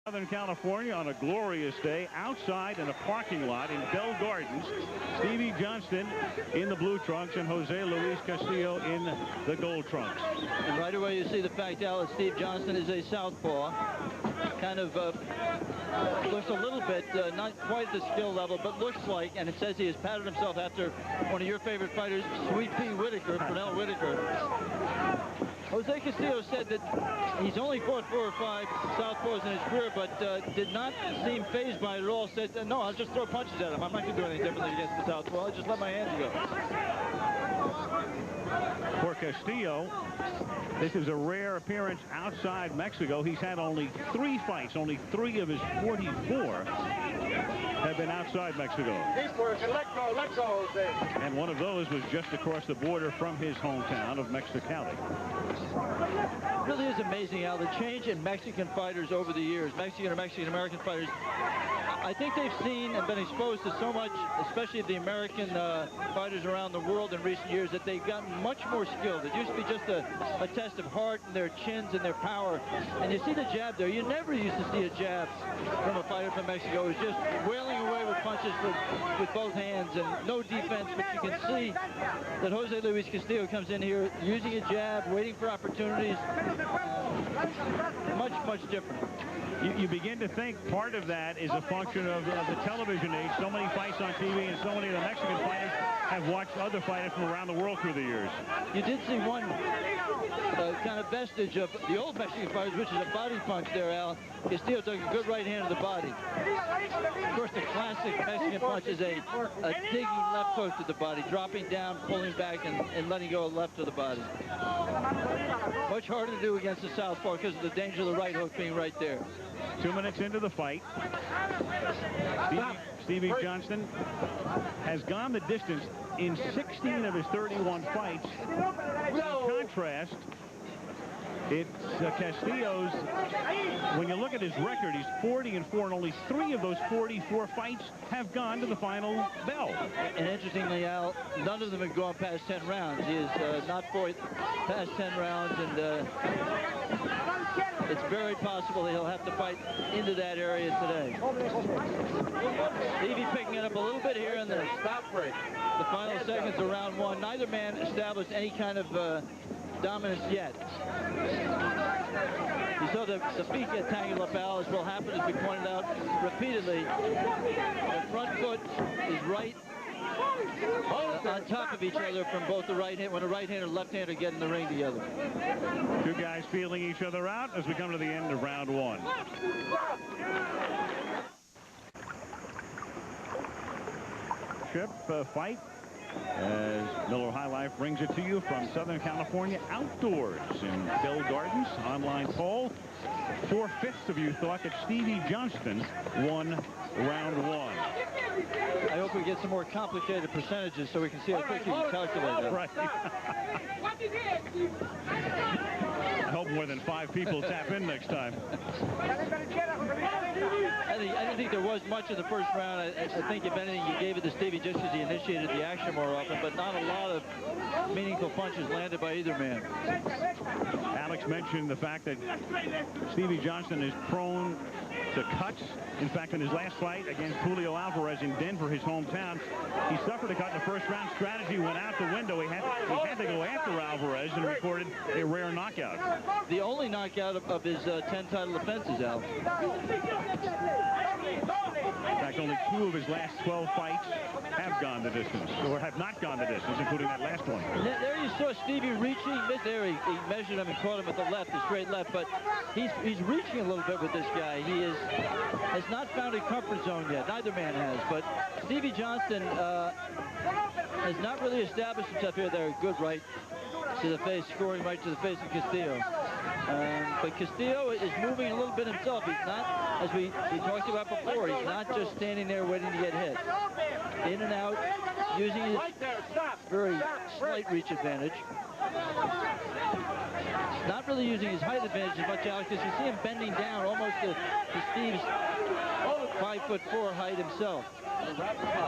Southern California on a glorious day outside in a parking lot in Bell Gardens. Stevie Johnston in the blue trunks and Jose Luis Castillo in the gold trunks. And right away you see the fact, Al, that Steve Johnston is a southpaw. Kind of looks a little bit, not quite the skill level, but looks like, and it says he has patterned himself after one of your favorite fighters, Sweet Pea Whitaker, Pernell Whitaker. Jose Castillo said that he's only fought 4 or 5 southpaws in his career, but did not seem fazed by it at all. Said, no, I'll just throw punches at him. I'm not going to do anything differently against the southpaw. I'll just let my hands go. For Castillo, this is a rare appearance outside Mexico. He's had only 3 fights. Only 3 of his 44 have been outside Mexico. Let go, Jose. And one of those was just across the border from his hometown of Mexicali. It really is amazing, Al, the change in Mexican fighters over the years, Mexican or Mexican-American fighters. I think they've seen and been exposed to so much, especially the American fighters around the world in recent years, that they've gotten much more skilled. It used to be just a test of heart and their chins and their power. And you see the jab there. You never used to see a jab from a fighter from Mexico. It was just wailing away with punches with both hands and no defense. But you can see that Jose Luis Castillo comes in here using a jab, waiting for opportunities. Much different. You begin to think part of that is a function of the television age. So many fights on TV and so many of the Mexican fighters have watched other fighters from around the world through the years. You did see one kind of vestige of the old Mexican fighters, which is a body punch there, Al. Castillo took a good right hand to the body. Of course, the classic Mexican punch is a digging left hook to the body, dropping down, pulling back, and letting go left of the body. Much harder to do against the southpaw because of the danger of the right hook being right there. 2 minutes into the fight, Stevie Johnston has gone the distance in 16 of his 31 fights. In contrast, it's Castillo's, when you look at his record, he's 40-4, and only 3 of those 44 fights have gone to the final bell. And interestingly, Al, none of them have gone past 10 rounds. He has not fought past 10 rounds, and it's very possible that he'll have to fight into that area today. Stevie picking it up a little bit here in the stop break. The final seconds of round 1. Neither man established any kind of dominance yet. You saw the feet get tangled up, Al, as will happen, as we pointed out repeatedly. The front foot is right on top of each other from both the right hand, when a right-hander and left-hander get in the ring together. 2 guys feeling each other out as we come to the end of round 1. Fight as Miller High Life brings it to you from Southern California outdoors in Bell Gardens. Online poll, 4/5 of you thought that Stevie Johnston won round 1. I hope we get some more complicated percentages so we can see how quickly you calculate that. Right. I hope more than 5 people tap in next time. I didn't think there was much in the first round. I think, if anything, you gave it to Stevie just because he initiated the action more often, but not a lot of meaningful punches landed by either man. Alex mentioned the fact that Stevie Johnston is prone to cuts. In fact, in his last fight against Julio Alvarez in Denver, his hometown, he suffered a cut in the first round. Strategy went out the window. He had to go after Alvarez and recorded a rare knockout. The only knockout of his 10 title defenses, Al. In fact, only 2 of his last 12 fights have gone the distance, or have not gone the distance, including that last one. There you saw Stevie reaching. There he measured him and caught him with the left, the straight left, but he's reaching a little bit with this guy. He has not found a comfort zone yet. Neither man has, but Stevie Johnston has not really established himself here. There, good right to the face, scoring right to the face of Castillo. But Castillo is moving a little bit himself. He's not, as we talked about before, he's not just standing there waiting to get hit. In and out, using his very slight reach advantage. Not really using his height advantage as much, Alex, because you see him bending down almost to Steve's 5'4" height himself.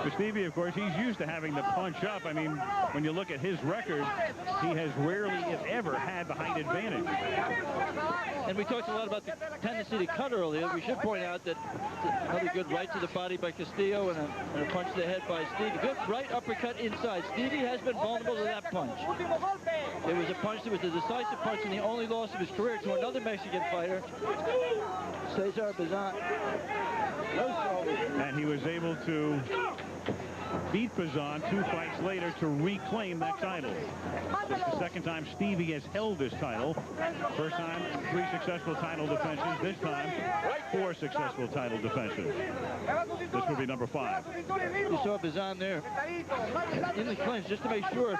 For Stevie, of course, he's used to having to punch up. I mean, when you look at his record, he has rarely, if ever, had the height advantage. And we talked a lot about the tendency to cut earlier. We should point out that another good right to the body by Castillo and a punch to the head by Stevie. Good right uppercut inside. Stevie has been vulnerable to that punch. It was a punch that was a decisive punch and the only loss of his career to another Mexican fighter, Cesar Bazan. And he was able to beat Bazan 2 fights later to reclaim that title. It's the second time Stevie has held this title. First time, 3 successful title defenses. This time, 4 successful title defenses. This will be number 5. You saw Bazan there in the clinch just to make sure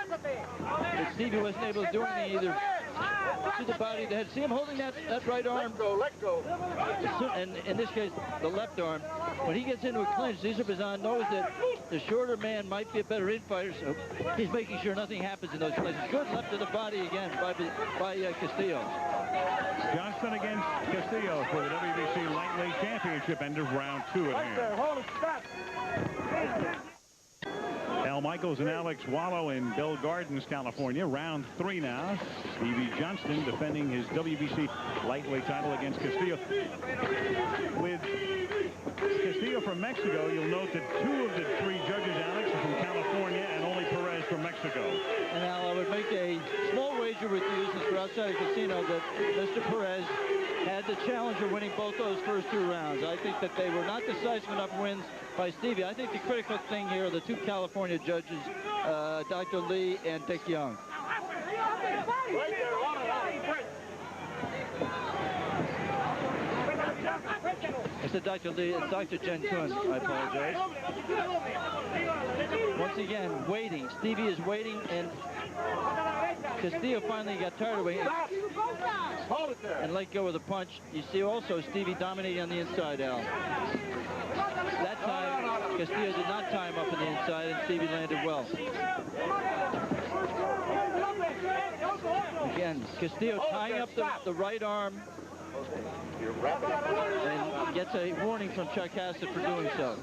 that Stevie wasn't able to do anything either to the body of the head. See him holding that right arm. Let go. And in this case, the left arm. When he gets into a clinch, Cesar Bazan knows that the shorter man might be a better in-fighter, so he's making sure nothing happens in those clinches. Good left to the body again by Castillo. Johnston against Castillo for the WBC Lightweight Championship, end of round 2 at hand. Hold it, stop. Al Michaels and Alex Wallow in Bell Gardens, California. Round 3 now. Stevie Johnston defending his WBC lightweight title against Castillo. With Castillo from Mexico, you'll note that 2 of the 3 judges, Alex, are from California and only Perez from Mexico. And Al, I would make a small wager with you, since we're outside the casino, that Mr. Perez had the challenger winning both those first 2 rounds. I think that they were not decisive enough wins by Stevie. I think the critical thing here are the 2 California judges, Dr. Lee and Dick Young. Right there, on it. I said Dr. Lee, it's Dr. Jen Kuhn. I apologize. Once again, waiting. Stevie is waiting, and Castillo finally got tired of waiting Hold it there. and let go of the punch. You see also Stevie dominating on the inside, Al. That time, Castillo did not tie him up on the inside, and Stevie landed well. Again, Castillo tying up the right arm and gets a warning from Chuck Hassett for doing so.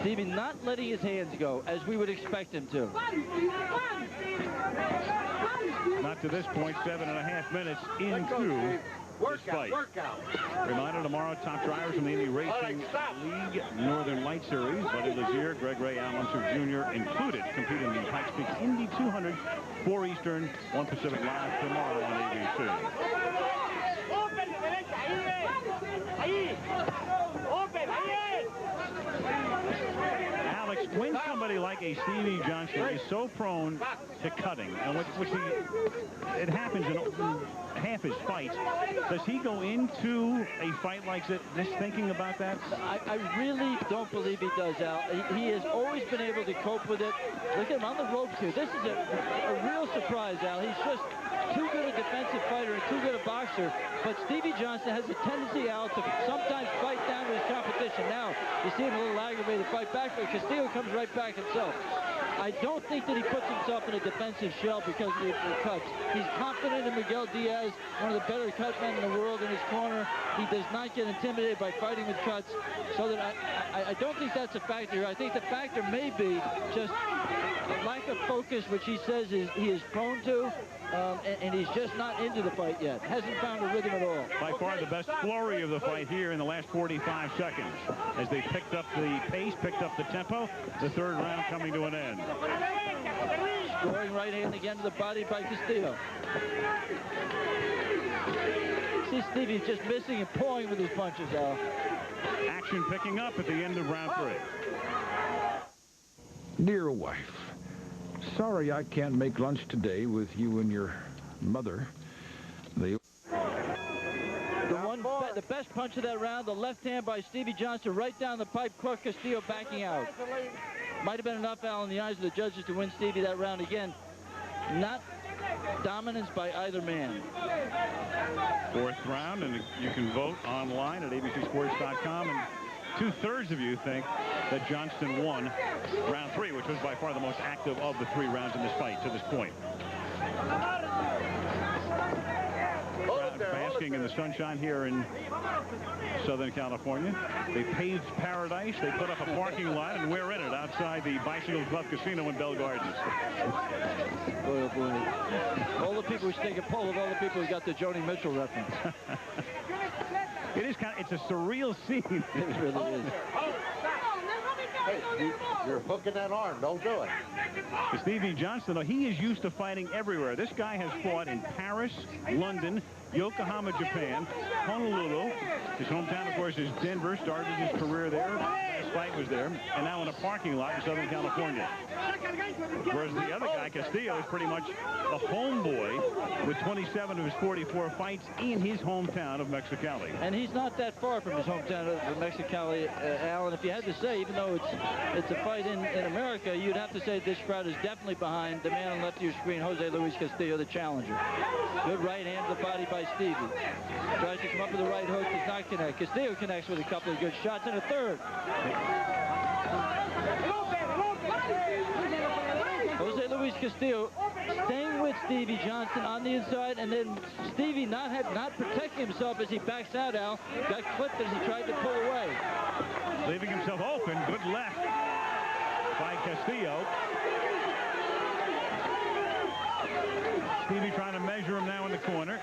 Stevie not letting his hands go, as we would expect him to. Not to this point, 7.5 minutes into this fight. Reminder tomorrow, top drivers from the Indy Racing League Northern Light Series. Buddy Lazier, Greg Ray, Al Unser Jr. included, compete in the Pikes Peak Indy 200, 4 Eastern, 1 Pacific, live tomorrow on ABC. Alex, when somebody like a Stevie Johnston is so prone to cutting, and it happens in half his fights, does he go into a fight like this thinking about that? I really don't believe he does, Al. He has always been able to cope with it. Look at him on the ropes here. This is a real surprise, Al. He's just too good a defensive fighter and too good a boxer. But Stevie Johnston has a tendency, Al, to sometimes fight down to his competition. Now, you see him a little aggravated to fight back, but Castillo comes right back himself. I don't think that he puts himself in a defensive shell because of the cuts. He's confident in Miguel Diaz, one of the better cut men in the world, in his corner. He does not get intimidated by fighting with cuts. So that I don't think that's a factor here. I think the factor may be just a lack of focus, which he says he is prone to. And he's just not into the fight yet. Hasn't found a rhythm at all. By far the best flurry of the fight here in the last 45 seconds. As they picked up the pace, picked up the tempo, the 3rd round coming to an end. Scoring right hand again to the body by Castillo. See Stevie just missing and pulling with his punches, Al. Action picking up at the end of round 3. Dear wife, sorry I can't make lunch today with you and your mother. The best punch of that round, the left hand by Stevie Johnston right down the pipe, caught Castillo backing out. Might have been enough, Al, in the eyes of the judges to win Stevie that round again. Not dominance by either man. 4th round, and you can vote online at abcsports.com. And 2/3 of you think that Johnston won round 3, which was by far the most active of the 3 rounds in this fight to this point. basking in the sunshine here in Southern California. They paved paradise. They put up a parking lot, and we're in it outside the Bicycle Club Casino in Bell Gardens. Boy, oh boy. All the people who take a poll of all the people who got the Joni Mitchell reference. It is it's a surreal scene. It really is. Hey, you're hooking that arm. Don't do it. Stevie Johnston, though, he is used to fighting everywhere. This guy has fought in Paris, London, Yokohama, Japan, Honolulu. His hometown, of course, is Denver. Started his career there. His fight was there. And now in a parking lot in Southern California. Whereas the other guy, Castillo, is pretty much a homeboy with 27 of his 44 fights in his hometown of Mexicali. And he's not that far from his hometown of Mexicali, Alan. If you had to say, even though it's a fight in America, you'd have to say this crowd is definitely behind the man on the left of your screen, Jose Luis Castillo, the challenger. Good right hand to the body by Stevie. Tries to come up with the right hook, does not connect. Castillo connects with a couple of good shots and a third. Jose Luis Castillo staying with Stevie Johnston on the inside, and then Stevie not protecting himself as he backs out, Al. Got clipped as he tried to pull away. Leaving himself open. Good left by Castillo. Stevie trying to measure him now in the corner.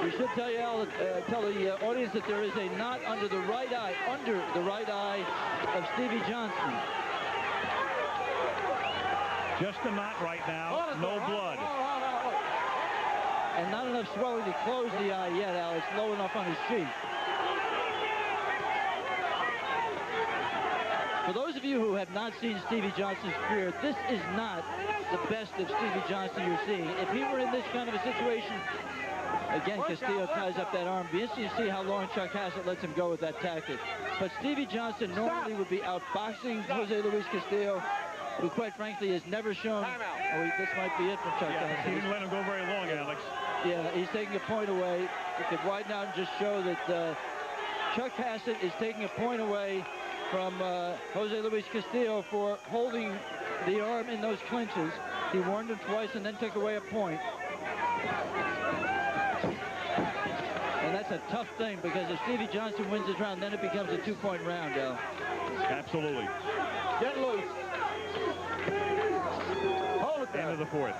We should tell you, Al, tell the audience that there is a knot under the right eye of Stevie Johnston. Just a knot right now, no blood. And not enough swelling to close the eye yet, Al. It's low enough on his cheek. For those of you who have not seen Stevie Johnston's career, this is not the best of Stevie Johnston you're seeing. If he were in this kind of a situation, again, Castillo ties up that arm. Be interesting to see how long Chuck Hassett lets him go with that tactic. But Stevie Johnston normally would be outboxing Jose Luis Castillo, who quite frankly has never shown. Oh, this might be it from Chuck Hassett. He didn't let him go very long, Alex. Yeah, he's taking a point away. You could widen out and just show that Chuck Hassett is taking a point away from Jose Luis Castillo for holding the arm in those clinches. He warned him twice and then took away a point. And that's a tough thing, because if Stevie Johnston wins this round, then it becomes a 2-point round, Al. Absolutely. Get loose. Hold it there. End of the fourth.